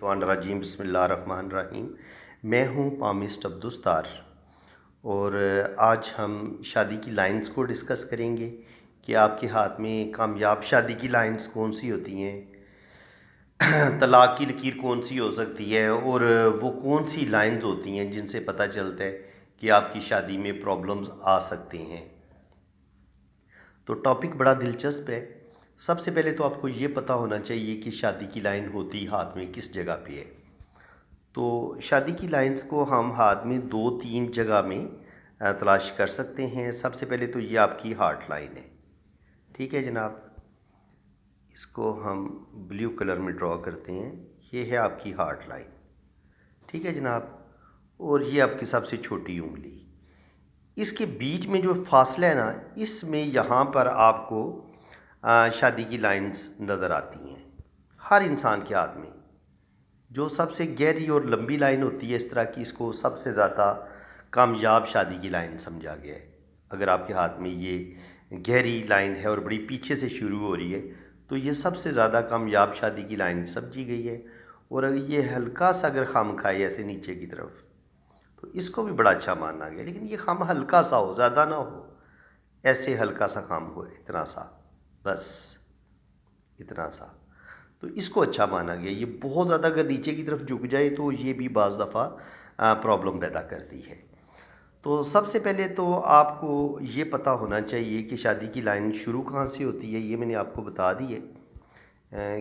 रजीम बिस्मिल्लाहिर्रहमानिर्रहीम। मैं हूँ पामिस्ट अब्दुस्तार और आज हम शादी की लाइंस को डिस्कस करेंगे कि आपके हाथ में कामयाब शादी की लाइंस कौन सी होती हैं, तलाक की लकीर कौन सी हो सकती है और वो कौन सी लाइंस होती हैं जिनसे पता चलता है कि आपकी शादी में प्रॉब्लम्स आ सकते हैं। तो टॉपिक बड़ा दिलचस्प है। सबसे पहले तो आपको ये पता होना चाहिए कि शादी की लाइन होती हाथ में किस जगह पे है। तो शादी की लाइंस को हम हाथ में 2-3 जगह में तलाश कर सकते हैं। सबसे पहले तो ये आपकी हार्ट लाइन है। ठीक है जनाब, इसको हम ब्लू कलर में ड्रॉ करते हैं। ये है आपकी हार्ट लाइन। ठीक है जनाब, और ये आपकी सबसे छोटी उंगली। इसके बीच में जो फासला है ना, इसमें यहाँ पर आपको शादी की लाइंस नज़र आती हैं हर इंसान के हाथ में। जो सबसे गहरी और लंबी लाइन होती है इस तरह की, इसको सबसे ज़्यादा कामयाब शादी की लाइन समझा गया है। अगर आपके हाथ में ये गहरी लाइन है और बड़ी पीछे से शुरू हो रही है तो ये सबसे ज़्यादा कामयाब शादी की लाइन समझी गई है। और अगर ये हल्का सा अगर खम खाए ऐसे नीचे की तरफ तो इसको भी बड़ा अच्छा माना गया, लेकिन ये खम हल्का सा हो, ज़्यादा ना हो। ऐसे हल्का सा खम हो, इतना सा, बस इतना सा, तो इसको अच्छा माना गया। ये बहुत ज़्यादा अगर नीचे की तरफ झुक जाए तो ये भी बाज़ दफ़ा प्रॉब्लम पैदा करती है। तो सबसे पहले तो आपको ये पता होना चाहिए कि शादी की लाइन शुरू कहाँ से होती है। ये मैंने आपको बता दी है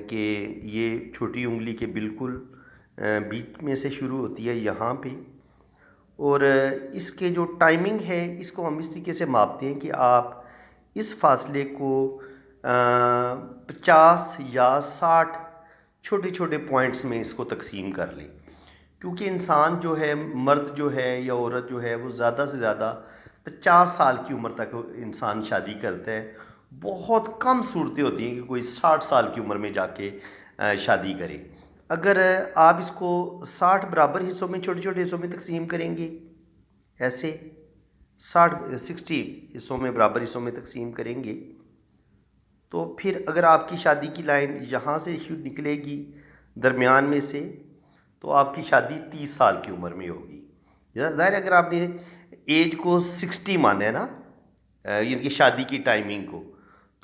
कि ये छोटी उंगली के बिल्कुल बीच में से शुरू होती है यहाँ पे। और इसके जो टाइमिंग है इसको हम इस तरीके से मापते हैं कि आप इस फासले को 50 या 60 छोटे छोटे पॉइंट्स में इसको तकसीम कर लें। क्योंकि इंसान जो है, मर्द जो है या औरत जो है, वो ज़्यादा से ज़्यादा 50 साल की उम्र तक इंसान शादी करता है। बहुत कम सूरतें होती हैं कि कोई 60 साल की उम्र में जाके शादी करे। अगर आप इसको 60 बराबर हिस्सों में, छोटे छोटे हिस्सों में तकसीम करेंगे, ऐसे 60 हिस्सों में, बराबर हिस्सों में तकसीम करेंगे, तो फिर अगर आपकी शादी की लाइन यहाँ से निकलेगी दरमियान में से, तो आपकी शादी 30 साल की उम्र में होगी। ज़ाहिर है, अगर आपने एज को 60 माना है ना, इनकी शादी की टाइमिंग को,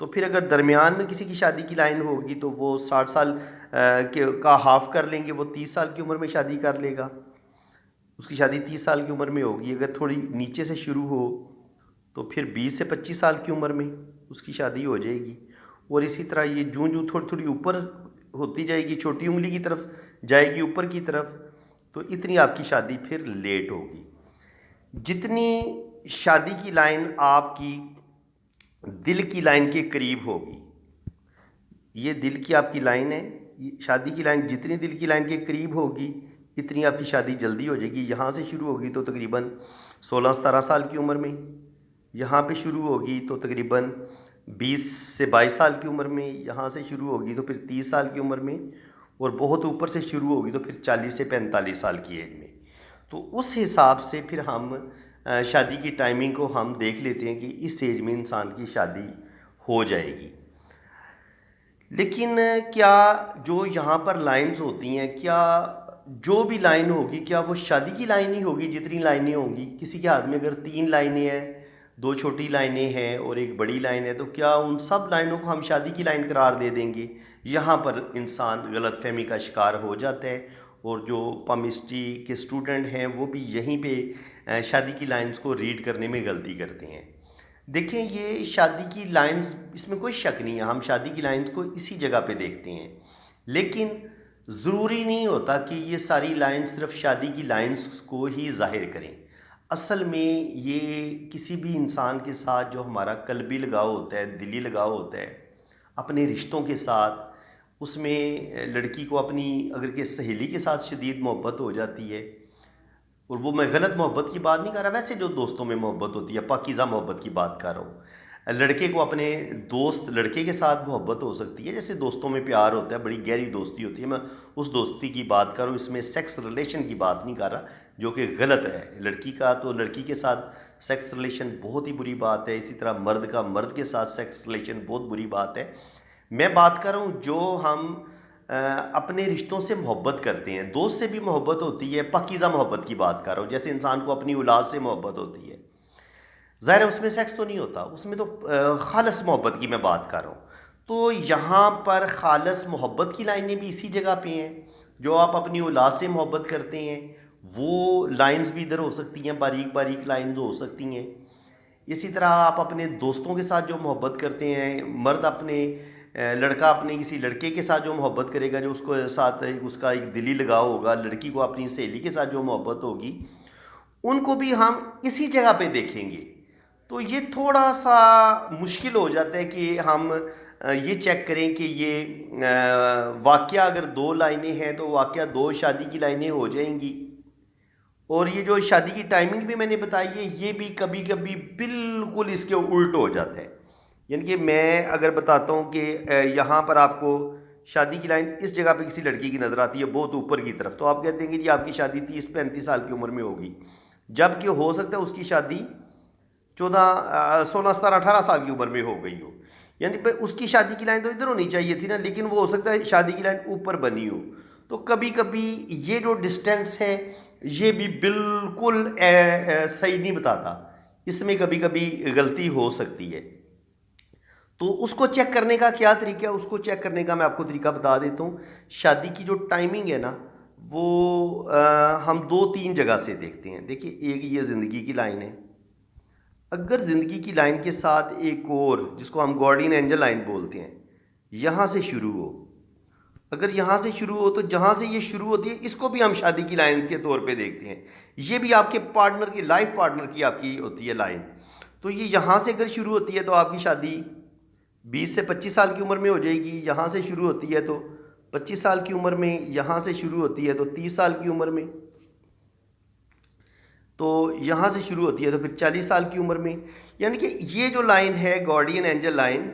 तो फिर अगर दरमियान में किसी की शादी की लाइन होगी तो वो 60 साल के का हाफ कर लेंगे, वो 30 साल की उम्र में शादी कर लेगा। उसकी शादी 30 साल की उम्र में होगी। अगर थोड़ी नीचे से शुरू हो तो फिर 20 से 25 साल की उम्र में उसकी शादी हो जाएगी। और इसी तरह ये जूं जूं थोड़ी थोड़ी ऊपर होती जाएगी, छोटी उंगली की तरफ जाएगी, ऊपर की तरफ, तो इतनी आपकी शादी फिर लेट होगी। जितनी शादी की लाइन आपकी दिल की लाइन के करीब होगी, ये दिल की आपकी लाइन है, शादी की लाइन जितनी दिल की लाइन के करीब होगी इतनी आपकी शादी जल्दी हो जाएगी। यहाँ से शुरू होगी तो तकरीबन 16-17 साल की उम्र में, यहाँ पे शुरू होगी तो तकरीबन 20 से 22 साल की उम्र में, यहाँ से शुरू होगी तो फिर 30 साल की उम्र में, और बहुत ऊपर से शुरू होगी तो फिर 40 से 45 साल की एज में। तो उस हिसाब से फिर हम शादी की टाइमिंग को हम देख लेते हैं कि इस एज में इंसान की शादी हो जाएगी। लेकिन क्या जो यहाँ पर लाइंस होती हैं, क्या जो भी लाइन होगी क्या वो शादी की लाइन ही होगी? जितनी लाइनें होंगी, किसी के हाथ में अगर 3 लाइनें हैं, 2 छोटी लाइनें हैं और एक बड़ी लाइन है, तो क्या उन सब लाइनों को हम शादी की लाइन करार दे देंगे? यहाँ पर इंसान गलतफहमी का शिकार हो जाता है। और जो पामिस्ट्री के स्टूडेंट हैं वो भी यहीं पे शादी की लाइंस को रीड करने में गलती करते हैं। देखें, ये शादी की लाइंस, इसमें कोई शक नहीं है, हम शादी की लाइंस को इसी जगह पे देखते हैं। लेकिन ज़रूरी नहीं होता कि ये सारी लाइंस सिर्फ शादी की लाइंस को ही ज़ाहिर करें। असल में ये किसी भी इंसान के साथ जो हमारा कल्बी लगाव होता है, दिली लगाव होता है अपने रिश्तों के साथ, उसमें लड़की को अपनी अगर के सहेली के साथ शदीद मोहब्बत हो जाती है, और वो मैं गलत मोहब्बत की बात नहीं कर रहा, वैसे जो दोस्तों में मोहब्बत होती है, पाकीज़ा मोहब्बत की बात कर रहा हूँ। लड़के को अपने दोस्त लड़के के साथ मोहब्बत हो सकती है, जैसे दोस्तों में प्यार होता है, बड़ी गहरी दोस्ती होती है, मैं उस दोस्ती की बात कर रहा हूँ, इसमें सेक्स रिलेशन की बात नहीं कर रहा, जो कि गलत है। लड़की का तो लड़की के साथ सेक्स रिलेशन बहुत ही बुरी बात है, इसी तरह मर्द का मर्द के साथ सेक्स रिलेशन बहुत बुरी बात है। मैं बात कर रहा हूँ जो हम अपने रिश्तों से मोहब्बत करते हैं। दोस्त से भी मोहब्बत होती है, पाकीज़ा मोहब्बत की बात कर रहा हूँ, जैसे इंसान को अपनी औलाद से मोहब्बत होती है। ज़ाहिर है उसमें सेक्स तो नहीं होता, उसमें तो खालस मोहब्बत की मैं बात कर रहा हूँ। तो यहाँ पर खालस मोहब्बत की लाइनें भी इसी जगह पे हैं। जो आप अपनी औलाद से मोहब्बत करते हैं वो लाइंस भी इधर हो सकती हैं, बारीक बारीक लाइंस हो सकती हैं। इसी तरह आप अपने दोस्तों के साथ जो मोहब्बत करते हैं, मर्द अपने लड़का अपने किसी लड़के के साथ जो मोहब्बत करेगा, जो उसको साथ उसका एक दिली लगाव होगा, लड़की को अपनी सहेली के साथ जो मोहब्बत होगी, उनको भी हम इसी जगह पे देखेंगे। तो ये थोड़ा सा मुश्किल हो जाता है कि हम ये चेक करें कि ये वाक़या अगर दो लाइनें हैं तो वाक़या दो शादी की लाइनें हो जाएंगी। और ये जो शादी की टाइमिंग भी मैंने बताई है, ये भी कभी कभी बिल्कुल इसके उल्ट हो जाता है। यानी कि मैं अगर बताता हूँ कि यहाँ पर आपको शादी की लाइन इस जगह पे किसी लड़की की नज़र आती है बहुत ऊपर की तरफ, तो आप कहते हैं कि जी आपकी शादी 30-35 साल की उम्र में होगी, जबकि हो सकता है उसकी शादी 16, 17, 18 साल की उम्र में हो गई हो। यानी भाई उसकी शादी की लाइन तो इधर होनी चाहिए थी ना, लेकिन वो हो सकता है शादी की लाइन ऊपर बनी हो। तो कभी कभी ये जो डिस्टेंस है ये भी बिल्कुल सही नहीं बताता, इसमें कभी कभी गलती हो सकती है। तो उसको चेक करने का क्या तरीका है, उसको चेक करने का मैं आपको तरीका बता देता हूँ। शादी की जो टाइमिंग है ना, वो हम 2-3 जगह से देखते हैं। देखिए, एक ये ज़िंदगी की लाइन है। अगर ज़िंदगी की लाइन के साथ एक और, जिसको हम गार्डियन एंजल लाइन बोलते हैं, यहाँ से शुरू हो, अगर यहाँ से शुरू हो तो जहाँ से ये शुरू होती है इसको भी हम शादी की लाइन के तौर पे देखते हैं। ये भी आपके पार्टनर की, लाइफ पार्टनर की आपकी होती है लाइन। तो ये यहाँ से अगर शुरू होती है तो आपकी शादी 20 से 25 साल की उम्र में हो जाएगी। यहाँ से शुरू होती है तो 25 साल की उम्र में, यहाँ से शुरू होती है तो 30 साल की उम्र में, तो यहाँ से शुरू होती है तो फिर 40 साल की उम्र में। यानी कि ये जो लाइन है गार्डियन एंजल लाइन,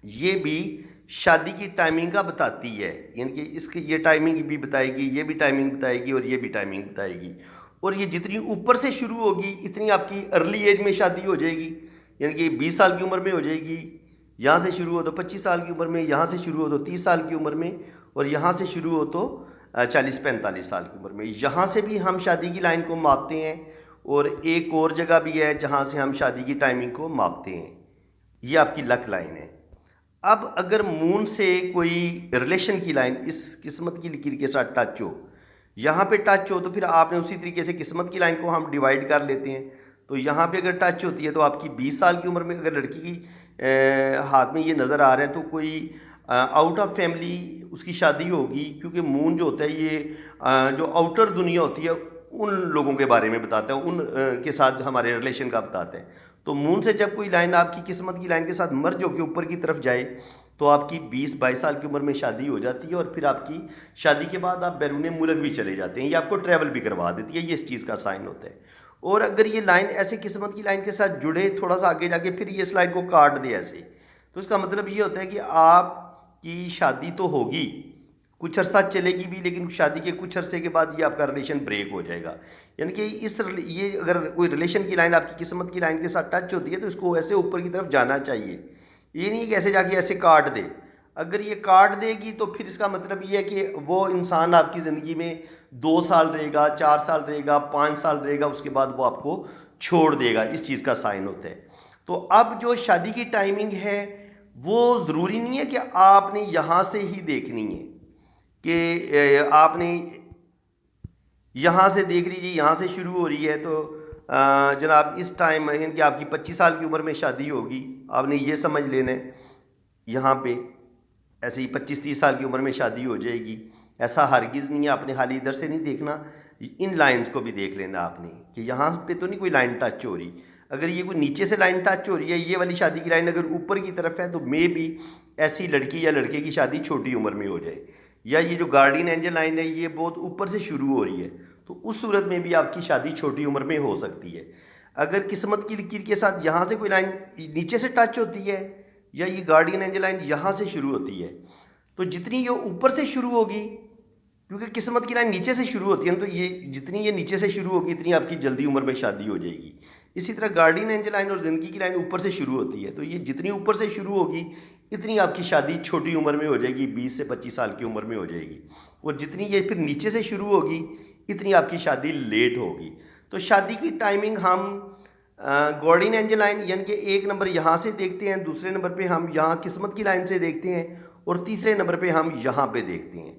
ये भी शादी की टाइमिंग का बताती है। यानी कि इसकी ये टाइमिंग भी बताएगी, ये भी टाइमिंग बताएगी और ये भी टाइमिंग बताएगी। और ये जितनी ऊपर से शुरू होगी इतनी आपकी अर्ली एज में शादी हो जाएगी। यानी कि 20 साल की उम्र में हो जाएगी, यहाँ से शुरू हो तो 25 साल की उम्र में, यहाँ से शुरू हो तो 30 साल की उम्र में, और यहाँ से शुरू हो तो 40-45 साल की उम्र में। यहाँ से भी हम शादी की लाइन को मापते हैं। और एक और जगह भी है जहाँ से हम शादी की टाइमिंग को मापते हैं, ये आपकी लक लाइन है। अब अगर मून से कोई रिलेशन की लाइन इस किस्मत की लकीर के साथ टच हो, यहाँ पे टच हो, तो फिर आपने उसी तरीके से किस्मत की लाइन को हम डिवाइड कर लेते हैं। तो यहाँ पे अगर टच होती है तो आपकी 20 साल की उम्र में अगर लड़की की हाथ में ये नज़र आ रहा है तो कोई आउट ऑफ फैमिली उसकी शादी होगी, क्योंकि मून जो होता है ये जो आउटर दुनिया होती है उन लोगों के बारे में बताता है, उन के साथ हमारे रिलेशन का बताता है। तो मून से जब कोई लाइन आपकी किस्मत की लाइन के साथ मर्ज होकर ऊपर की तरफ जाए तो आपकी 20-22 साल की उम्र में शादी हो जाती है। और फिर आपकी शादी के बाद आप बैरून मुल्क भी चले जाते हैं, ये आपको ट्रैवल भी करवा देती है, ये इस चीज़ का साइन होता है। और अगर ये लाइन ऐसे किस्मत की लाइन के साथ जुड़े थोड़ा सा आगे जाके फिर ये इस लाइन को काट दे ऐसे, तो इसका मतलब ये होता है कि आपकी शादी तो होगी, कुछ अर्सा चलेगी भी, लेकिन शादी के कुछ अरसे के बाद ये आपका रिलेशन ब्रेक हो जाएगा। यानी कि ये अगर कोई रिलेशन की लाइन आपकी किस्मत की लाइन के साथ टच होती है तो इसको ऐसे ऊपर की तरफ जाना चाहिए, ये नहीं कि ऐसे जाके ऐसे काट दे। अगर ये काट देगी तो फिर इसका मतलब ये है कि वो इंसान आपकी ज़िंदगी में 2 साल रहेगा, 4 साल रहेगा, 5 साल रहेगा, उसके बाद वो आपको छोड़ देगा, इस चीज़ का साइन होता है। तो अब जो शादी की टाइमिंग है वो ज़रूरी नहीं है कि आपने यहाँ से ही देखनी है कि आपने यहाँ से देख लीजिए, यहाँ से शुरू हो रही है तो जनाब इस टाइम यानी कि आपकी 25 साल की उम्र में शादी होगी, आपने ये समझ लेना है। यहाँ पे ऐसे ही 25-30 साल की उम्र में शादी हो जाएगी, ऐसा हरगिज़ नहीं है। आपने खाली इधर से नहीं देखना, इन लाइंस को भी देख लेना आपने कि यहाँ पे तो नहीं कोई लाइन टच हो रही। अगर ये कोई नीचे से लाइन टच हो रही है, ये वाली शादी की लाइन अगर ऊपर की तरफ है, तो मे भी ऐसी लड़की या लड़के की शादी छोटी उम्र में हो जाए। या ये जो गार्डियन एंजल लाइन है ये बहुत ऊपर से शुरू हो रही है, तो उस सूरत में भी आपकी शादी छोटी उम्र में हो सकती है। अगर किस्मत की लकीर के साथ यहाँ से कोई लाइन नीचे से टच होती है, या ये गार्डियन एंजल लाइन यहाँ से शुरू होती है, तो जितनी ये ऊपर से शुरू होगी, क्योंकि किस्मत की लाइन नीचे से शुरू होती है ना, तो ये जितनी ये नीचे से शुरू होगी इतनी आपकी जल्दी उम्र में शादी हो जाएगी। इसी तरह गार्डियन एंजल लाइन और ज़िंदगी की लाइन ऊपर से शुरू होती है, तो ये जितनी ऊपर से शुरू होगी इतनी आपकी शादी छोटी उम्र में हो जाएगी, 20 से 25 साल की उम्र में हो जाएगी। और जितनी ये फिर नीचे से शुरू होगी इतनी आपकी शादी लेट होगी। तो शादी की टाइमिंग हम गॉर्डियन एंजल लाइन यानी कि एक नंबर यहाँ से देखते हैं, दूसरे नंबर पे हम यहाँ किस्मत की लाइन से देखते हैं और तीसरे नंबर पे हम यहाँ पे देखते हैं।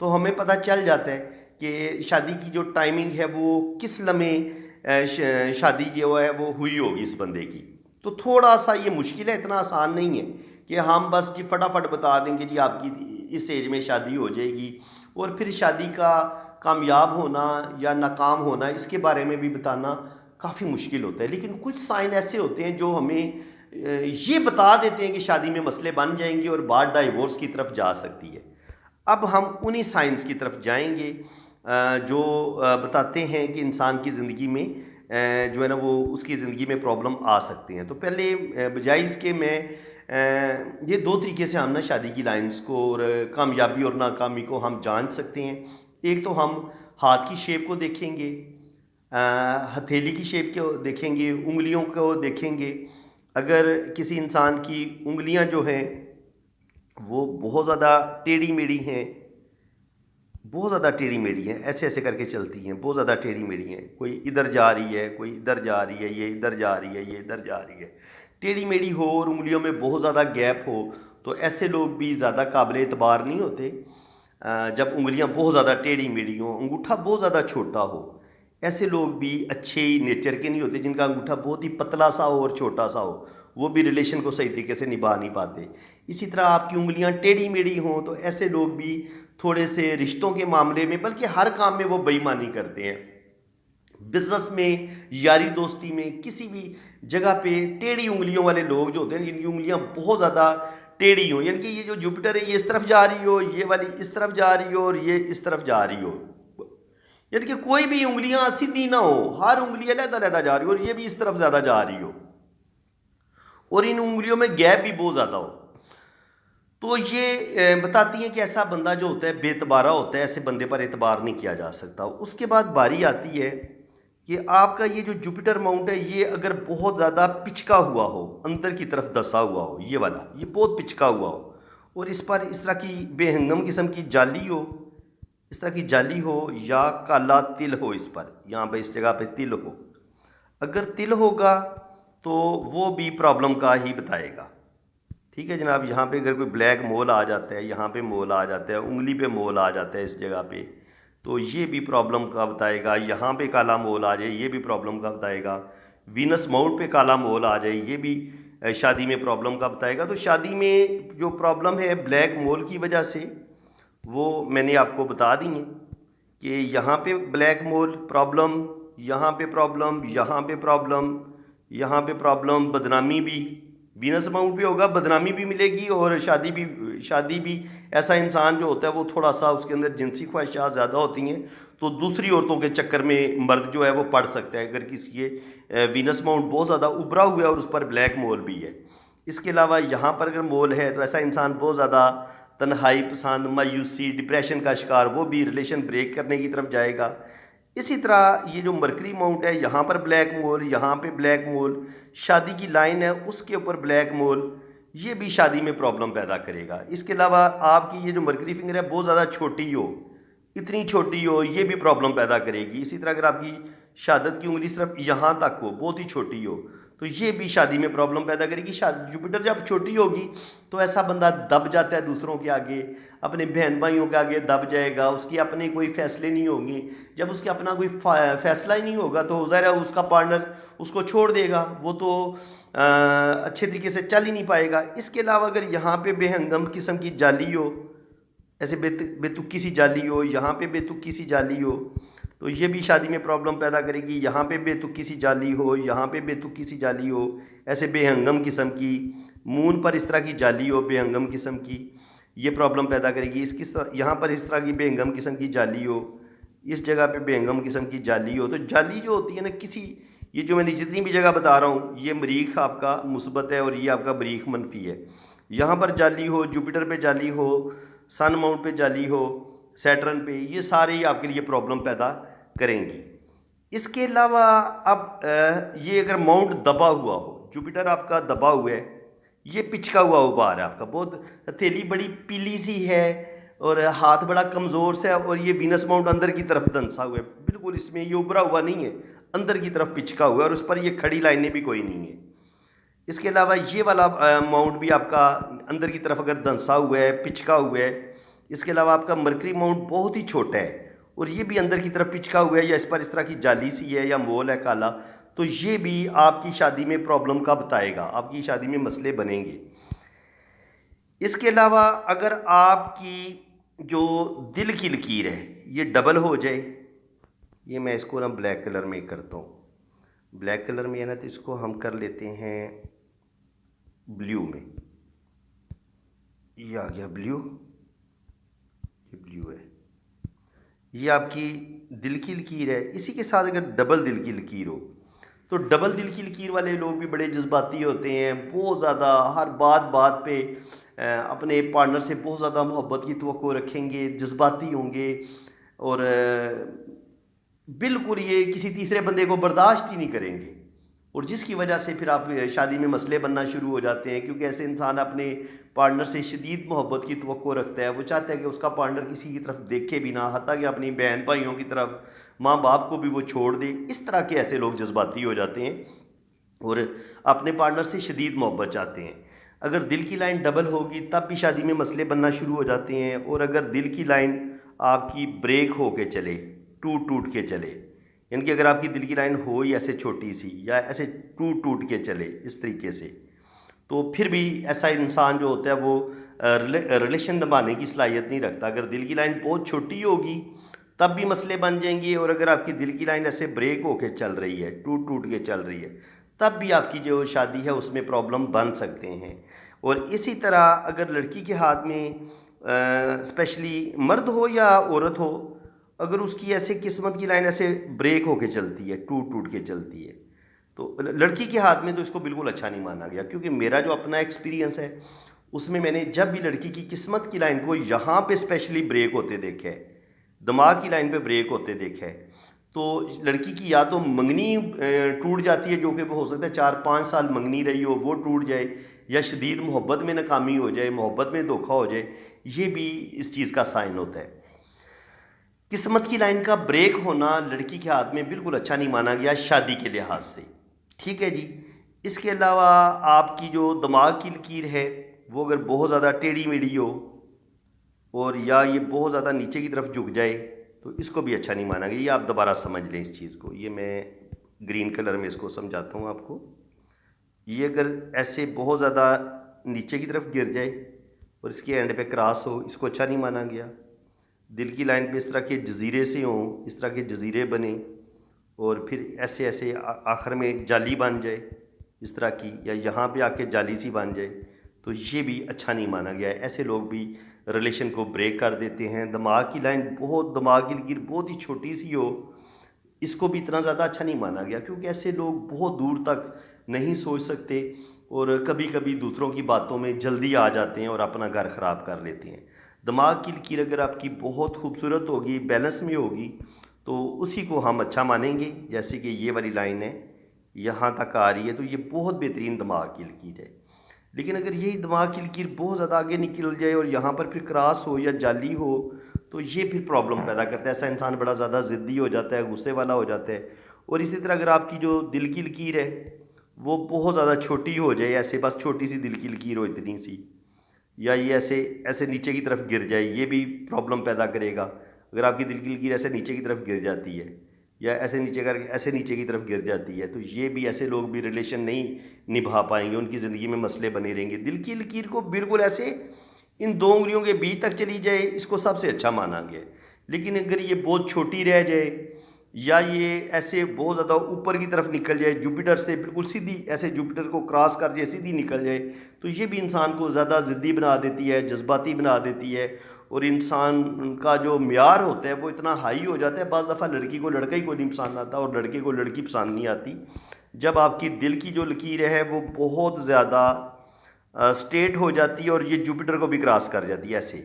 तो हमें पता चल जाता है कि शादी की जो टाइमिंग है वो किस लम्हे शादी जो है वो हुई होगी इस बंदे की। तो थोड़ा सा ये मुश्किल है, इतना आसान नहीं है कि हम बस जी फटाफट बता देंगे जी आपकी इस एज में शादी हो जाएगी। और फिर शादी का कामयाब होना या नाकाम होना इसके बारे में भी बताना काफ़ी मुश्किल होता है। लेकिन कुछ साइन ऐसे होते हैं जो हमें ये बता देते हैं कि शादी में मसले बन जाएंगे और बात डाइवोर्स की तरफ जा सकती है। अब हम उन्हीं साइंस की तरफ जाएंगे जो बताते हैं कि इंसान की ज़िंदगी में जो है ना वो उसकी ज़िंदगी में प्रॉब्लम आ सकते हैं। तो पहले बजाय इसके मैं ये दो तरीके से हम ना शादी की लाइंस को और कामयाबी और नाकामी को हम जान सकते हैं। एक तो हम हाथ की शेप को देखेंगे, हथेली की शेप को देखेंगे, उंगलियों को देखेंगे। अगर किसी इंसान की उंगलियां जो हैं वो बहुत ज़्यादा टेढ़ी मेढ़ी हैं, बहुत ज़्यादा टेढ़ी मेढ़ी हैं, ऐसे ऐसे करके चलती हैं, बहुत ज़्यादा टेढ़ी मेढ़ी हैं, कोई इधर जा रही है, कोई इधर जा रही है, ये इधर जा रही है, ये इधर जा रही है, टेढ़ी मेढ़ी हो और उंगलियों में बहुत ज़्यादा गैप हो, तो ऐसे लोग भी ज़्यादा काबिल एतबार नहीं होते। जब उंगलियां बहुत ज़्यादा टेढ़ी मेढ़ी हों, अंगूठा बहुत ज़्यादा छोटा हो, ऐसे लोग भी अच्छे नेचर के नहीं होते। जिनका अंगूठा बहुत ही पतला सा हो और छोटा सा हो, वो भी रिलेशन को सही तरीके से निभा नहीं पाते। इसी तरह आपकी उंगलियां टेढ़ी मेढ़ी हों तो ऐसे लोग भी थोड़े से रिश्तों के मामले में, बल्कि हर काम में वो बेईमानी करते हैं। बिजनेस में, यारी दोस्ती में, किसी भी जगह पे टेढ़ी उंगलियों वाले लोग जो होते हैं, जिनकी उंगलियां बहुत ज़्यादा टेढ़ी हो, यानी कि ये जो जुपिटर है ये इस तरफ जा रही हो, ये वाली इस तरफ जा रही हो और ये इस तरफ जा रही हो, यानी कि कोई भी उंगलियां सीधी ना हो, हर उंगली अलग अलग जा रही हो और ये भी इस तरफ ज़्यादा जा रही हो और इन उंगलियों में गैप भी बहुत ज़्यादा हो। तो ये बताती हैं कि ऐसा बंदा जो होता है बेतबारा होता है, ऐसे बंदे पर एतबार नहीं किया जा सकता। उसके बाद बारी आती है कि आपका ये जो जुपिटर माउंट है ये अगर बहुत ज़्यादा पिचका हुआ हो, अंदर की तरफ धंसा हुआ हो, ये वाला ये बहुत पिचका हुआ हो और इस पर इस तरह की बेहंगम किस्म की जाली हो, इस तरह की जाली हो या काला तिल हो, इस पर यहाँ पर इस जगह पे तिल हो, अगर तिल होगा तो वो भी प्रॉब्लम का ही बताएगा। ठीक है जनाब। यहाँ पे अगर कोई ब्लैक मोल आ जाता है, यहाँ पे मोल आ जाता है, उंगली पे मोल आ जाता है इस जगह पे, तो ये भी प्रॉब्लम का बताएगा। यहाँ पे काला मोल आ जाए ये भी प्रॉब्लम का बताएगा। वीनस माउंट पे काला मोल आ जाए ये भी शादी में प्रॉब्लम का बताएगा। तो शादी में जो प्रॉब्लम है ब्लैक मोल की वजह से वो मैंने आपको बता दी है कि यहाँ पे ब्लैक मोल प्रॉब्लम, यहाँ पे प्रॉब्लम, यहाँ पे प्रॉब्लम, यहाँ पे प्रॉब्लम, बदनामी भी वीनस माउंट पे होगा, बदनामी भी मिलेगी और शादी भी ऐसा इंसान जो होता है वो थोड़ा सा उसके अंदर जिनसी ख्वाहिशात ज़्यादा होती हैं तो दूसरी औरतों के चक्कर में मर्द जो है वो पड़ सकता है अगर किसी के वीनस माउंट बहुत ज़्यादा उभरा हुआ है और उस पर ब्लैक मोल भी है। इसके अलावा यहाँ पर अगर मोल है तो ऐसा इंसान बहुत ज़्यादा तन्हाई पसंद, मायूसी, डिप्रेशन का शिकार, वो भी रिलेशन ब्रेक करने की तरफ जाएगा। इसी तरह ये जो मरकरी माउंट है यहाँ पर ब्लैक मोल, यहाँ पे ब्लैक मोल, शादी की लाइन है उसके ऊपर ब्लैक मोल, ये भी शादी में प्रॉब्लम पैदा करेगा। इसके अलावा आपकी ये जो मरकरी फिंगर है बहुत ज़्यादा छोटी हो, इतनी छोटी हो, ये भी प्रॉब्लम पैदा करेगी। इसी तरह अगर आपकी शहादत की उंगली सिर्फ यहाँ तक हो, बहुत ही छोटी हो, तो ये भी शादी में प्रॉब्लम पैदा करेगी। जुपिटर जब छोटी होगी तो ऐसा बंदा दब जाता है दूसरों के आगे, अपने बहन भाइयों के आगे दब जाएगा, उसकी अपने कोई फैसले नहीं होंगे। जब उसके अपना कोई फैसला ही नहीं होगा तो ज़ाहिर है उसका पार्टनर उसको छोड़ देगा, वो तो अच्छे तरीके से चल ही नहीं पाएगा। इसके अलावा अगर यहाँ पे बेहंगम किस्म की जाली हो, ऐसे बेतुकी सी जाली हो, यहाँ पे बेतुकी सी जाली हो, तो ये भी शादी में प्रॉब्लम पैदा करेगी। यहाँ पे बेतुकी सी जाली हो, यहाँ पे बेतुकी सी जाली हो, ऐसे बेहंगम किस्म की, मून पर इस तरह की जाली हो बेहंगम किस्म की, ये प्रॉब्लम पैदा करेगी। यहाँ पर इस तरह की बेहंगम किस्म की जाली हो, इस जगह पे बेहंगम किस्म की जाली हो। तो जाली जो होती है ना किसी, ये जो मैंने जितनी भी जगह बता रहा हूँ, ये मरीख आपका मुस्बत है और ये आपका मरीख मनफी है। यहाँ पर जाली हो, जुपिटर पे जाली हो, सन माउंट पे जाली हो, सैटर्न पे, ये सारे ही आपके लिए प्रॉब्लम पैदा करेंगी। इसके अलावा अब ये अगर माउंट दबा हुआ हो, जुपिटर आपका दबा हुआ है, ये पिचका हुआ उबार है आपका, बहुत हथेली बड़ी पीली सी है और हाथ बड़ा कमज़ोर सा है, और ये वीनस माउंट अंदर की तरफ दंसा हुआ है, बिल्कुल इसमें ये उभरा हुआ नहीं है, अंदर की तरफ पिचका हुआ है और उस पर ये खड़ी लाइनें भी कोई नहीं है। इसके अलावा ये वाला माउंट भी आपका अंदर की तरफ अगर दंसा हुआ है, पिचका हुआ है। इसके अलावा आपका मरकरी माउंट बहुत ही छोटा है और ये भी अंदर की तरफ पिचका हुआ है, या इस पर इस तरह की जाली सी है या मोल है काला, तो ये भी आपकी शादी में प्रॉब्लम का बताएगा, आपकी शादी में मसले बनेंगे। इसके अलावा अगर आपकी जो दिल की लकीर है ये डबल हो जाए, ये मैं इसको ना ब्लैक कलर में करता हूँ, ब्लैक कलर में है ना, तो इसको हम कर लेते हैं ब्लू में। ये आ गया ब्लू, ये ब्लू है, ये आपकी दिल की लकीर है। इसी के साथ अगर डबल दिल की लकीर हो, तो डबल दिल की लकीर वाले लोग भी बड़े जज्बाती होते हैं, बहुत ज़्यादा हर बात बात पे अपने पार्टनर से बहुत ज़्यादा मोहब्बत की तवक्को रखेंगे, जज्बाती होंगे और बिल्कुल ये किसी तीसरे बंदे को बर्दाश्त ही नहीं करेंगे, और जिसकी वजह से फिर आप शादी में मसले बनना शुरू हो जाते हैं। क्योंकि ऐसे इंसान अपने पार्टनर से शदीद मोहब्बत की तवक्को रखता है, वो चाहता है कि उसका पार्टनर किसी की तरफ देखे भी ना, हत्ता कि अपनी बहन भाइयों की तरफ, माँ बाप को भी वो छोड़ दे। इस तरह के ऐसे लोग जज्बाती हो जाते हैं और अपने पार्टनर से शदीद मोहब्बत चाहते हैं। अगर दिल की लाइन डबल होगी तब भी शादी में मसले बनना शुरू हो जाते हैं, और अगर दिल की लाइन आपकी ब्रेक हो के चले, टूट टूट के चले, यानी कि अगर आपकी दिल की लाइन हो ही ऐसे छोटी सी या ऐसे टूट टूट के चले इस तरीके से, तो फिर भी ऐसा इंसान जो होता है वो रिलेशन निभाने की सलाहियत नहीं रखता। अगर दिल की लाइन बहुत छोटी होगी तब भी मसले बन जाएंगे, और अगर आपकी दिल की लाइन ऐसे ब्रेक होके चल रही है, टूट टूट के चल रही है, तब भी आपकी जो शादी है उसमें प्रॉब्लम बन सकते हैं। और इसी तरह अगर लड़की के हाथ में स्पेशली मर्द हो या औरत हो, अगर उसकी ऐसे किस्मत की लाइन ऐसे ब्रेक होके चलती है, टूट टूट के चलती है, तो लड़की के हाथ में तो इसको बिल्कुल अच्छा नहीं माना गया। क्योंकि मेरा जो अपना एक्सपीरियंस है उसमें मैंने जब भी लड़की की किस्मत की लाइन को यहाँ पे स्पेशली ब्रेक होते देखे है, दिमाग की लाइन पे ब्रेक होते देखे है, तो लड़की की या तो मंगनी टूट जाती है, जो कि हो सकता है 4-5 साल मंगनी रही हो वो टूट जाए, या शदीद मोहब्बत में नाकामी हो जाए, मोहब्बत में धोखा हो जाए, ये भी इस चीज़ का साइन होता है। किस्मत की लाइन का ब्रेक होना लड़की के हाथ में बिल्कुल अच्छा नहीं माना गया शादी के लिहाज से, ठीक है जी। इसके अलावा आपकी जो दिमाग की लकीर है वो अगर बहुत ज़्यादा टेढ़ी मेढ़ी हो, और या ये बहुत ज़्यादा नीचे की तरफ झुक जाए, तो इसको भी अच्छा नहीं माना गया। ये आप दोबारा समझ लें इस चीज़ को, ये मैं ग्रीन कलर में इसको समझाता हूँ आपको। ये अगर ऐसे बहुत ज़्यादा नीचे की तरफ गिर जाए और इसके एंड पे क्रॉस हो, इसको अच्छा नहीं माना गया। दिल की लाइन पे इस तरह के जजीरे से हों, इस तरह के जजीरे बने और फिर ऐसे ऐसे आखिर में जाली बन जाए इस तरह की, या यहाँ पे आके जाली सी बन जाए, तो ये भी अच्छा नहीं माना गया है। ऐसे लोग भी रिलेशन को ब्रेक कर देते हैं। दिमाग की लाइन बहुत, दिमाग की लकीर बहुत ही छोटी सी हो, इसको भी इतना ज़्यादा अच्छा नहीं माना गया, क्योंकि ऐसे लोग बहुत दूर तक नहीं सोच सकते और कभी कभी दूसरों की बातों में जल्दी आ जाते हैं और अपना घर ख़राब कर लेते हैं। दिमाग की लकीर अगर आपकी बहुत खूबसूरत होगी, बैलेंस में होगी, तो उसी को हम अच्छा मानेंगे। जैसे कि ये वाली लाइन है यहाँ तक आ रही है, तो ये बहुत बेहतरीन दिमाग की लकीर है। लेकिन अगर यही दिमाग की लकीर बहुत ज़्यादा आगे निकल जाए और यहाँ पर फिर क्रॉस हो या जाली हो, तो ये फिर प्रॉब्लम पैदा करता है। ऐसा इंसान बड़ा ज़्यादा ज़िद्दी हो जाता है, गुस्से वाला हो जाता है। और इसी तरह अगर आपकी जो दिल की लकीर है वो बहुत ज़्यादा छोटी हो जाए, ऐसे बस छोटी सी दिल की लकीर हो इतनी सी, या ये ऐसे ऐसे नीचे की तरफ गिर जाए, ये भी प्रॉब्लम पैदा करेगा। अगर आपकी दिल की लकीर ऐसे नीचे की तरफ गिर जाती है या ऐसे नीचे करके ऐसे नीचे की तरफ गिर जाती है, तो ये भी, ऐसे लोग भी रिलेशन नहीं निभा पाएंगे, उनकी ज़िंदगी में मसले बने रहेंगे। दिल की लकीर को बिल्कुल ऐसे इन दो उंगलियों के बीच तक चली जाए, इसको सबसे अच्छा माना गया। लेकिन अगर ये बहुत छोटी रह जाए या ये ऐसे बहुत ज़्यादा ऊपर की तरफ निकल जाए, जुपिटर से बिल्कुल सीधी ऐसे जुपिटर को क्रॉस कर जाए, सीधी निकल जाए, तो ये भी इंसान को ज़्यादा ज़िद्दी बना देती है, जज्बाती बना देती है। और इंसान का जो म्यार होता है वो इतना हाई हो जाता है, बाज़ दफ़ा लड़की को लड़का ही को नहीं पसंद आता और लड़के को लड़की पसंद नहीं आती, जब आपकी दिल की जो लकीर है वो बहुत ज़्यादा स्ट्रेट हो जाती है और ये जुपिटर को भी क्रॉस कर जाती है, ऐसे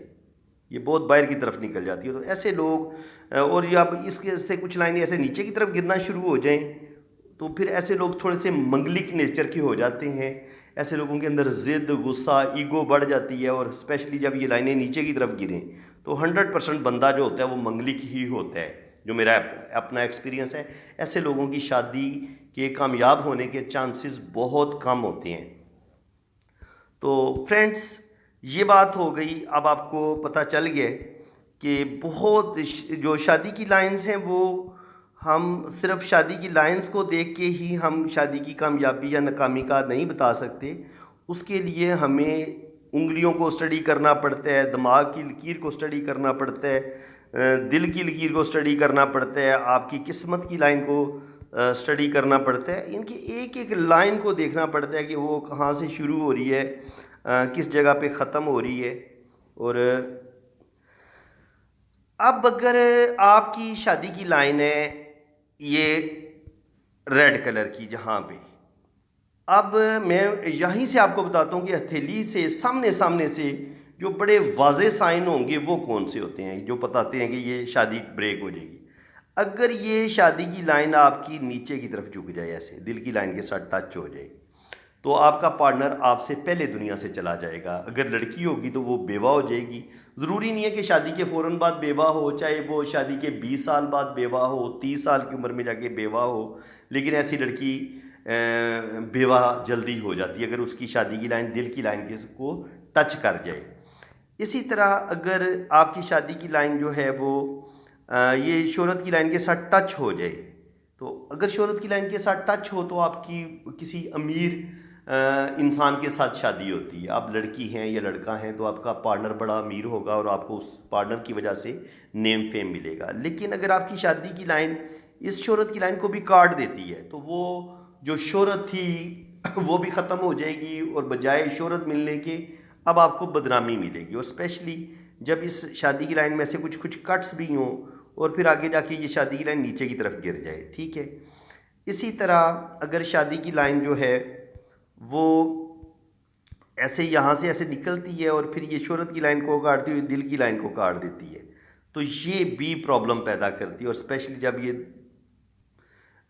ये बहुत बाहर की तरफ निकल जाती है। तो ऐसे लोग और या अब इसके से कुछ लाइनें ऐसे नीचे की तरफ गिरना शुरू हो जाएं, तो फिर ऐसे लोग थोड़े से मंगलिक नेचर के हो जाते हैं। ऐसे लोगों के अंदर ज़िद, गुस्सा, ईगो बढ़ जाती है, और स्पेशली जब ये लाइनें नीचे की तरफ गिरें तो 100% बंदा जो होता है वो मंगलिक ही होता है, जो मेरा अपना एक्सपीरियंस है। ऐसे लोगों की शादी के कामयाब होने के चांसेस बहुत कम होते हैं। तो फ्रेंड्स, ये बात हो गई। अब आपको पता चल गया कि बहुत जो शादी की लाइंस हैं वो हम सिर्फ शादी की लाइंस को देख के ही हम शादी की कामयाबी या नाकामी का नहीं बता सकते। उसके लिए हमें उंगलियों को स्टडी करना पड़ता है, दिमाग की लकीर को स्टडी करना पड़ता है, दिल की लकीर को स्टडी करना पड़ता है, आपकी किस्मत की लाइन को स्टडी करना पड़ता है। इनकी एक एक लाइन को देखना पड़ता है कि वो कहाँ से शुरू हो रही है, किस जगह पे ख़त्म हो रही है। और अब अगर आपकी शादी की लाइन है ये रेड कलर की, जहाँ पे अब मैं यहीं से आपको बताता हूँ कि हथेली से सामने सामने से जो बड़े वाज़े साइन होंगे वो कौन से होते हैं जो बताते हैं कि ये शादी ब्रेक हो जाएगी। अगर ये शादी की लाइन आपकी नीचे की तरफ झुक जाए, ऐसे दिल की लाइन के साथ टच हो जाए, तो आपका पार्टनर आपसे पहले दुनिया से चला जाएगा। अगर लड़की होगी तो वो बेवा हो जाएगी। ज़रूरी नहीं है कि शादी के फ़ौरन बाद बेवा हो, चाहे वो शादी के 20 साल बाद बेवा हो, 30 साल की उम्र में जाके बेवा हो, लेकिन ऐसी लड़की बेवा जल्दी हो जाती है अगर उसकी शादी की लाइन दिल की लाइन के को टच कर जाए। इसी तरह अगर आपकी शादी की लाइन जो है वो ये शोहरत की लाइन के साथ टच हो जाए, तो अगर शोहरत की लाइन के साथ टच हो तो आपकी किसी अमीर इंसान के साथ शादी होती है। आप लड़की हैं या लड़का हैं तो आपका पार्टनर बड़ा अमीर होगा और आपको उस पार्टनर की वजह से नेम फेम मिलेगा। लेकिन अगर आपकी शादी की लाइन इस शोहरत की लाइन को भी काट देती है तो वो जो शोहरत थी वो भी ख़त्म हो जाएगी, और बजाय शोहरत मिलने के अब आपको बदनामी मिलेगी। और स्पेशली जब इस शादी की लाइन में से कुछ कुछ कट्स भी हों और फिर आगे जाके ये शादी की लाइन नीचे की तरफ गिर जाए, ठीक है। इसी तरह अगर शादी की लाइन जो है वो ऐसे यहाँ से ऐसे निकलती है और फिर ये शोहरत की लाइन को काटती हुई दिल की लाइन को काट देती है, तो ये भी प्रॉब्लम पैदा करती है। और स्पेशली जब ये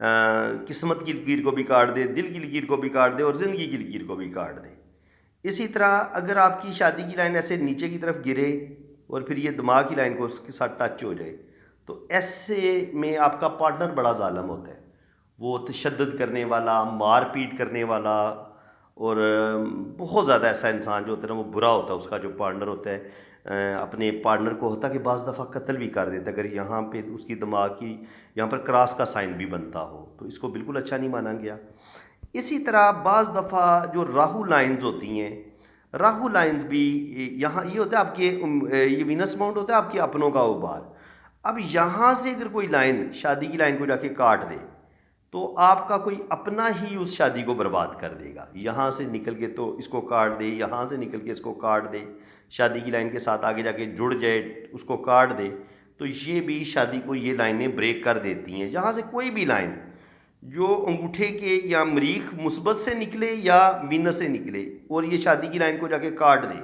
किस्मत की लकीर को भी काट दे, दिल की लकीर को भी काट दे और ज़िंदगी की लकीर को भी काट दे। इसी तरह अगर आपकी शादी की लाइन ऐसे नीचे की तरफ गिरे और फिर ये दिमाग की लाइन को उसके साथ टच हो जाए, तो ऐसे में आपका पार्टनर बड़ा ज़ालिम होता है। वो तशद्दुद करने वाला, मार पीट करने वाला, और बहुत ज़्यादा ऐसा इंसान जो होता है ना वो बुरा होता है। उसका जो पार्टनर होता है अपने पार्टनर को होता है कि बाज़ दफ़ा कत्ल भी कर देता है अगर यहाँ पे उसकी दिमाग की यहाँ पर क्रॉस का साइन भी बनता हो, तो इसको बिल्कुल अच्छा नहीं माना गया। इसी तरह बाज़ दफ़ा जो राहु लाइंस होती हैं, राहु लाइंस भी यहाँ ये होता है आपके ये वीनस माउंट होता है आपके अपनों का उबार। अब यहाँ से अगर कोई लाइन शादी की लाइन को जाके काट दे तो आपका कोई अपना ही उस शादी को बर्बाद कर देगा। यहाँ से निकल के तो इसको काट दे, यहाँ से निकल के इसको काट दे, शादी की लाइन के साथ आगे जाके जुड़ जाए उसको काट दे, तो ये भी शादी को ये लाइनें ब्रेक कर देती हैं। यहाँ से कोई भी लाइन जो अंगूठे के या मरीख मुस्बत से निकले या वीनस से निकले और ये शादी की लाइन को जाके काट दे,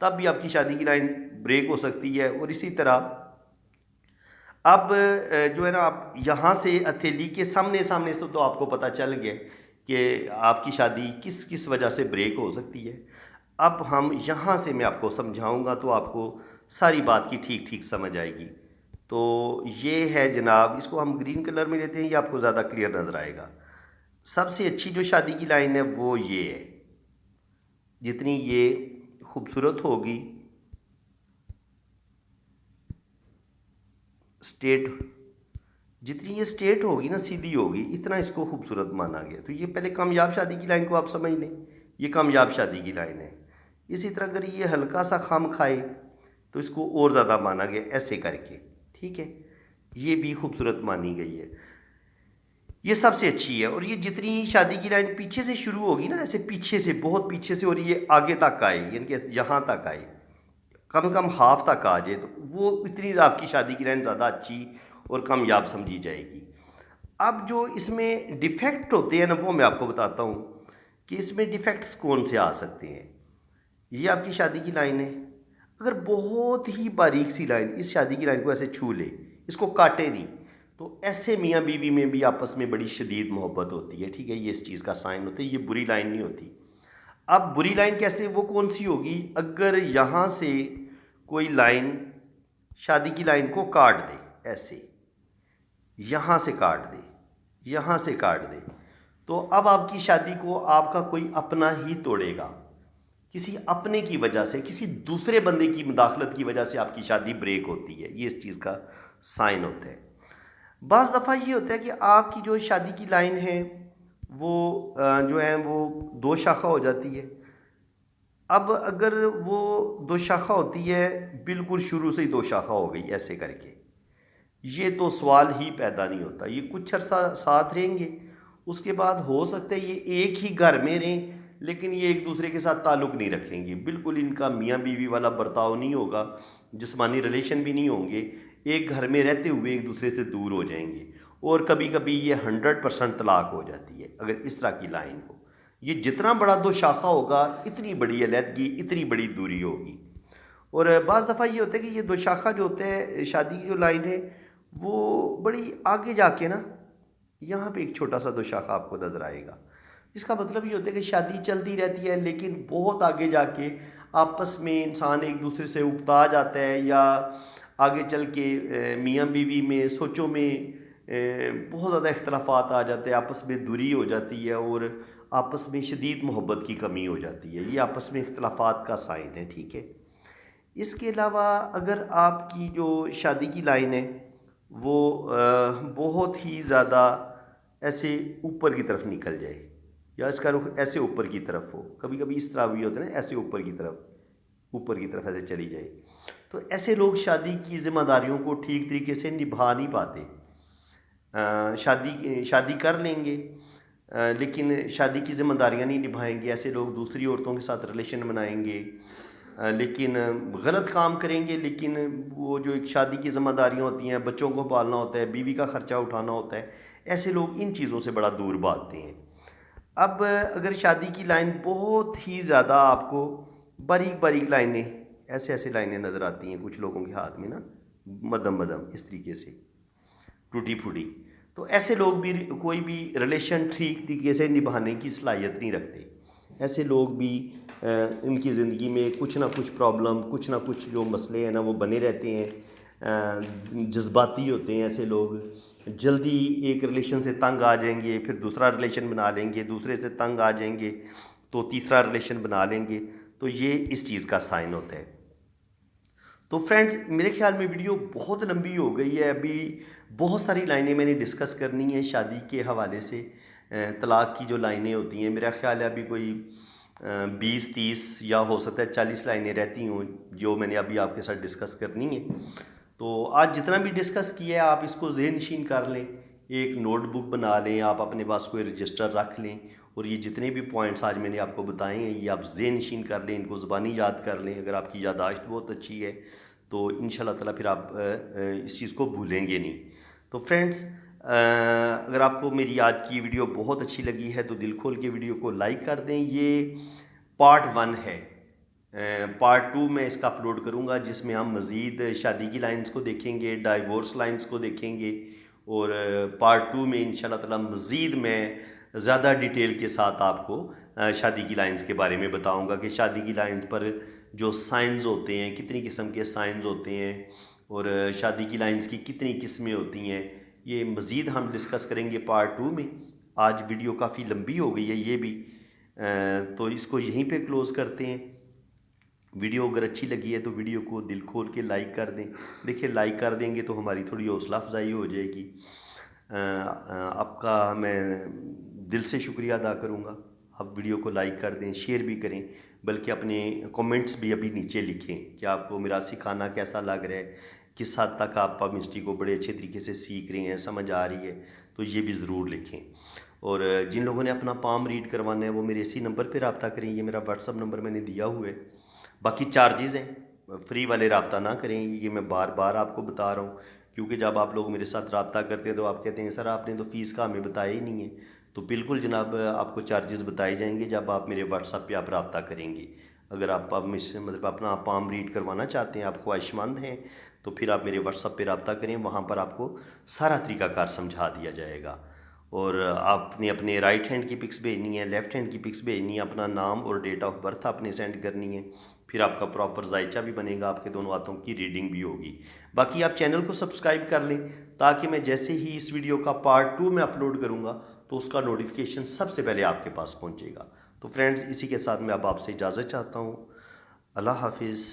तब भी आपकी शादी की लाइन ब्रेक हो सकती है। और इसी तरह अब जो है ना, आप यहाँ से हथेली के सामने सामने से तो आपको पता चल गया कि आपकी शादी किस किस वजह से ब्रेक हो सकती है। अब हम यहाँ से मैं आपको समझाऊँगा तो आपको सारी बात की ठीक ठीक समझ आएगी। तो ये है जनाब, इसको हम ग्रीन कलर में लेते हैं, ये आपको ज़्यादा क्लियर नज़र आएगा। सबसे अच्छी जो शादी की लाइन है वो ये है। जितनी ये खूबसूरत होगी स्टेट, जितनी ये स्टेट होगी ना, सीधी होगी, इतना इसको खूबसूरत माना गया। तो ये पहले कामयाब शादी की लाइन को आप समझ लें, ये कामयाब शादी की लाइन है। इसी तरह अगर ये हल्का सा खाम खाए तो इसको और ज़्यादा माना गया ऐसे करके, ठीक है। ये भी खूबसूरत मानी गई है, ये सबसे अच्छी है। और ये जितनी शादी की लाइन पीछे से शुरू होगी ना, ऐसे पीछे से, बहुत पीछे से, और ये आगे तक आए, यानी कि यहाँ तक आए, कम से कम हाफ तक आ जाए, तो वो इतनी आपकी शादी की लाइन ज़्यादा अच्छी और कामयाब समझी जाएगी। अब जो इसमें डिफेक्ट होते हैं ना, वो मैं आपको बताता हूँ कि इसमें डिफेक्ट्स कौन से आ सकते हैं। ये आपकी शादी की लाइन है, अगर बहुत ही बारीक सी लाइन इस शादी की लाइन को ऐसे छू ले, इसको काटे नहीं, तो ऐसे मियाँ बीवी में भी आपस में बड़ी शदीद मोहब्बत होती है, ठीक है। ये इस चीज़ का साइन होता है, ये बुरी लाइन नहीं होती। अब बुरी लाइन कैसे, वो कौन सी होगी, अगर यहाँ से कोई लाइन शादी की लाइन को काट दे, ऐसे यहाँ से काट दे, यहाँ से काट दे, तो अब आपकी शादी को आपका कोई अपना ही तोड़ेगा। किसी अपने की वजह से, किसी दूसरे बंदे की मुदाखलत की वजह से आपकी शादी ब्रेक होती है। ये इस चीज़ का साइन होता है। बाज़ दफ़ा ये होता है कि आपकी जो शादी की लाइन है वो जो है वो दो शाखा हो जाती है। अब अगर वो दो शाखा होती है, बिल्कुल शुरू से ही दो शाखा हो गई ऐसे करके, ये तो सवाल ही पैदा नहीं होता। ये कुछ अर्सा साथ रहेंगे, उसके बाद हो सकता है ये एक ही घर में रहें, लेकिन ये एक दूसरे के साथ ताल्लुक़ नहीं रखेंगे। बिल्कुल इनका मियाँ बीवी वाला बर्ताव नहीं होगा, जिस्मानी रिलेशन भी नहीं होंगे, एक घर में रहते हुए एक दूसरे से दूर हो जाएंगे। और कभी कभी ये 100% तलाक हो जाती है अगर इस तरह की लाइन हो। ये जितना बड़ा दो शाखा होगा, इतनी बड़ी अलहदगी, इतनी बड़ी दूरी होगी। और बाज़ दफ़ा ये होता है कि ये दो शाखा जो होते हैं, शादी की जो लाइन है वो बड़ी आगे जाके ना, यहाँ पे एक छोटा सा दो शाखा आपको नज़र आएगा। इसका मतलब ये होता है कि शादी चलती रहती है, लेकिन बहुत आगे जाके आपस में इंसान एक दूसरे से उकता जाता है, या आगे चल के मियाँ बीवी में सोचों में बहुत ज़्यादा इख्तलाफात आ जाते हैं, आपस में दूरी हो जाती है और आपस में शदीद मोहब्बत की कमी हो जाती है। ये आपस में इख्तलाफात का साइन है, ठीक है। इसके अलावा अगर आपकी जो शादी की लाइन है वो बहुत ही ज़्यादा ऐसे ऊपर की तरफ निकल जाए, या इसका रुख ऐसे ऊपर की तरफ हो, कभी कभी इस तरह भी होता है ना, ऐसे ऊपर की तरफ ऐसे चली जाए, तो ऐसे लोग शादी की ज़िम्मेदारियों को ठीक तरीके से निभा नहीं पाते। शादी कर लेंगे लेकिन शादी की ज़िम्मेदारियाँ नहीं निभाएंगे। ऐसे लोग दूसरी औरतों के साथ रिलेशन बनाएंगे, लेकिन गलत काम करेंगे, लेकिन वो जो एक शादी की ज़िम्मेदारियाँ होती हैं, बच्चों को पालना होता है, बीवी का ख़र्चा उठाना होता है, ऐसे लोग इन चीज़ों से बड़ा दूर भागते हैं। अब अगर शादी की लाइन बहुत ही ज़्यादा आपको बारीक बारीक लाइनें, ऐसे ऐसे लाइनें नज़र आती हैं कुछ लोगों के हाथ में ना, मदम मदम इस तरीके से टूटी फूटी, तो ऐसे लोग भी कोई भी रिलेशन ठीक तरीके से निभाने की सलाहियत नहीं रखते। ऐसे लोग भी उनकी ज़िंदगी में कुछ ना कुछ प्रॉब्लम, कुछ ना कुछ जो मसले हैं ना वो बने रहते हैं। जज्बाती होते हैं ऐसे लोग, जल्दी एक रिलेशन से तंग आ जाएंगे, फिर दूसरा रिलेशन बना लेंगे, दूसरे से तंग आ जाएंगे तो तीसरा रिलेशन बना लेंगे। तो ये इस चीज़ का साइन होता है। तो फ्रेंड्स, मेरे ख्याल में वीडियो बहुत लंबी हो गई है। अभी बहुत सारी लाइनें मैंने डिस्कस करनी है शादी के हवाले से। तलाक़ की जो लाइनें होती हैं, मेरा ख्याल है अभी कोई 20-30 या हो सकता है 40 लाइनें रहती हों जो मैंने अभी आपके साथ डिस्कस करनी है। तो आज जितना भी डिस्कस किया है आप इसको ज़हन-नशीन कर लें, एक नोटबुक बना लें, आप अपने पास कोई रजिस्टर रख लें, और ये जितने भी पॉइंट्स आज मैंने आपको बताए हैं ये आप ज़हन-नशीन कर लें, इनको ज़ुबानी याद कर लें। अगर आपकी याददाश्त बहुत अच्छी है तो इंशाल्लाह ताला फिर आप इस चीज़ को भूलेंगे नहीं। तो फ्रेंड्स, अगर आपको मेरी आज की वीडियो बहुत अच्छी लगी है तो दिल खोल के वीडियो को लाइक कर दें। ये पार्ट 1 है। पार्ट 2 मैं इसका अपलोड करूँगा जिसमें हम मज़ीद शादी की लाइन्स को देखेंगे, डाइवोर्स लाइन्स को देखेंगे, और पार्ट 2 में इंशाल्लाह ताला मज़ीद मैं ज़्यादा डिटेल के साथ आपको शादी की लाइन्स के बारे में बताऊँगा कि शादी की लाइन्स पर जो साइंस होते हैं, कितनी किस्म के साइंस होते हैं, और शादी की लाइन्स की कितनी किस्में होती हैं, ये मज़ीद हम डिस्कस करेंगे पार्ट 2 में। आज वीडियो काफ़ी लंबी हो गई है ये भी, तो इसको यहीं पे क्लोज़ करते हैं। वीडियो अगर अच्छी लगी है तो वीडियो को दिल खोल के लाइक कर दें। देखिए, लाइक कर देंगे तो हमारी थोड़ी हौसला अफजाई हो जाएगी। आपका मैं दिल से शुक्रिया अदा करूँगा। आप वीडियो को लाइक कर दें, शेयर भी करें, बल्कि अपने कमेंट्स भी अभी नीचे लिखें कि आपको मेरा सिखाना कैसा लग रहा है, किस हद तक आप पामिस्ट्री को बड़े अच्छे तरीके से सीख रहे हैं, समझ आ रही है, तो ये भी ज़रूर लिखें। और जिन लोगों ने अपना पाम रीड करवाना है वो मेरे इसी नंबर पर रब्ता करें। ये मेरा व्हाट्सअप नंबर मैंने दिया हुआ है। बाकी चार्जेज़ हैं, फ्री वाले रब्ता ना करें, ये मैं बार बार आपको बता रहा हूँ, क्योंकि जब आप लोग मेरे साथ रब्ता करते हैं तो आप कहते हैं सर आपने तो फ़ीस का हमें बताया ही नहीं है। तो बिल्कुल जनाब, आपको चार्जेज़ बताए जाएंगे जब आप मेरे व्हाट्सअप पे आप रब्ता करेंगे। अगर आप मुझसे मतलब अपना पाम रीड करवाना चाहते हैं, आप ख्वाहिशमंद हैं, तो फिर आप मेरे व्हाट्सअप पे रब्ता करें, वहाँ पर आपको सारा तरीकाकार समझा दिया जाएगा। और आपने अपने राइट हैंड की पिक्स भेजनी है, लेफ़्ट हैंड की पिक्स भेजनी है, अपना नाम और डेट ऑफ बर्थ आपने सेंड करनी है। फिर आपका प्रॉपर जायचा भी बनेगा, आपके दोनों हाथों की रीडिंग भी होगी। बाकी आप चैनल को सब्सक्राइब कर लें ताकि मैं जैसे ही इस वीडियो का पार्ट 2 में अपलोड करूँगा तो उसका नोटिफिकेशन सबसे पहले आपके पास पहुँचेगा। तो फ्रेंड्स, इसी के साथ मैं अब आपसे इजाज़त चाहता हूँ। अल्लाह हाफिज़।